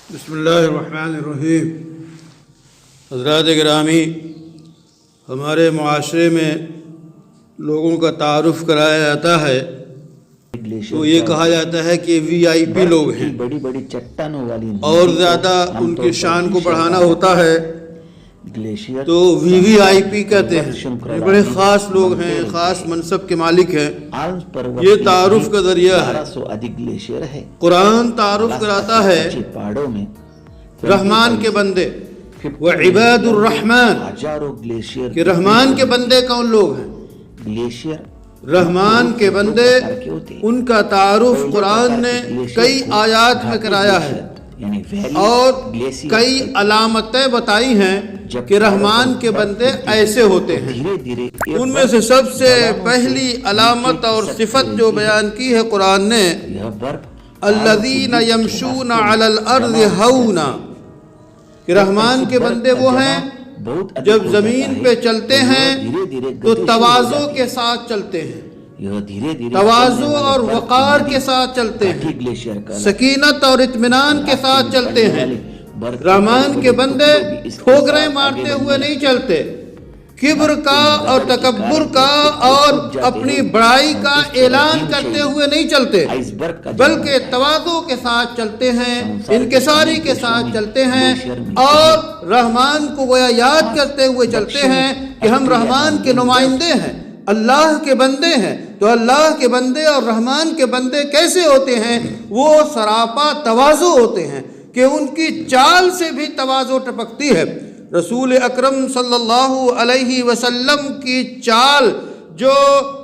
بسم اللہ الرحمن الرحیم۔ حضرات گرامی، ہمارے معاشرے میں لوگوں کا تعارف کرایا جاتا ہے تو یہ کہا جاتا ہے کہ وی آئی پی لوگ ہیں، بڑی بڑی چٹانوں والی اور زیادہ ان کی شان کو بڑھانا ہوتا ہے تو وی آئی پی کہتے ہیں۔ یہ بڑے خاص لوگ ہیں، خاص منصب کے مالک ہیں، یہ تعارف کا ذریعہ ہے۔ قرآن تعارف کراتا ہے رحمان کے بندے وعباد الرحمن، کہ رحمان کے بندے کون لوگ ہیں؟ رحمان کے بندے، ان کا تعارف قرآن نے کئی آیات میں کرایا ہے اور کئی علامتیں بتائی ہیں کہ رحمان کے بندے ایسے ہوتے ہیں۔ ان میں سے سب سے پہلی علامت اور صفت جو بیان کی ہے قرآن نے، الذین یمشون علی الارض ہونا، کہ رحمان کے بندے وہ ہیں جب زمین پہ چلتے ہیں تو تواضع کے ساتھ چلتے ہیں، تواضع اور وقار کے ساتھ چلتے ہیں، سکینت اور اطمینان کے ساتھ چلتے ہیں۔ رحمان کے بندے ٹھوکریں مارتے ہوئے نہیں چلتے، کبر کا اور تکبر کا اور اپنی بڑائی کا اعلان کرتے ہوئے نہیں چلتے، بلکہ تواضع کے ساتھ چلتے ہیں، انکساری کے ساتھ چلتے ہیں، اور رحمان کو گویا یاد کرتے ہوئے چلتے ہیں کہ ہم رحمان کے نمائندے ہیں، اللہ کے بندے ہیں۔ تو اللہ کے بندے اور رحمان کے بندے کیسے ہوتے ہیں؟ وہ سراپا تواضع ہوتے ہیں کہ ان کی چال سے بھی تواضع ٹپکتی ہے۔ رسول اکرم صلی اللہ علیہ وسلم کی چال جو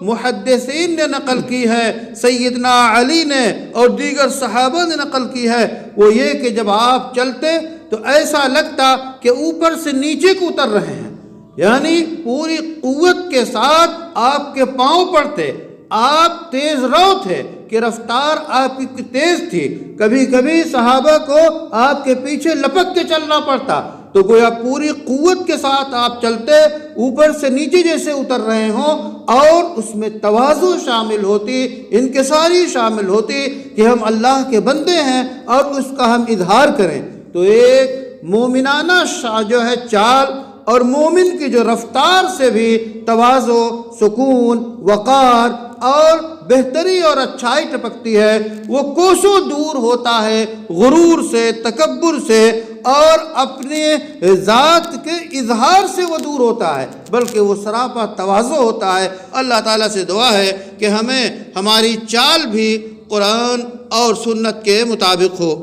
محدثین نے نقل کی ہے، سیدنا علی نے اور دیگر صحابہ نے نقل کی ہے، وہ یہ کہ جب آپ چلتے تو ایسا لگتا کہ اوپر سے نیچے کو اتر رہے ہیں، یعنی پوری قوت کے ساتھ آپ کے پاؤں پڑتے، آپ تیز رو تھے کہ رفتار آپ کی تیز تھی، کبھی کبھی صحابہ کو آپ کے پیچھے لپک کے چلنا پڑتا، تو گویا پوری قوت کے ساتھ آپ چلتے، اوپر سے نیچے جیسے اتر رہے ہوں، اور اس میں تواضع شامل ہوتی، انکساری شامل ہوتی کہ ہم اللہ کے بندے ہیں اور اس کا ہم اظہار کریں۔ تو ایک مومنانہ جو ہے چال اور مومن کی جو رفتار سے بھی تواضع، سکون، وقار اور بہتری اور اچھائی ٹپکتی ہے، وہ کوسوں دور ہوتا ہے غرور سے، تکبر سے، اور اپنے ذات کے اظہار سے وہ دور ہوتا ہے، بلکہ وہ سراپا تواضع ہوتا ہے۔ اللہ تعالیٰ سے دعا ہے کہ ہمیں ہماری چال بھی قرآن اور سنت کے مطابق ہو۔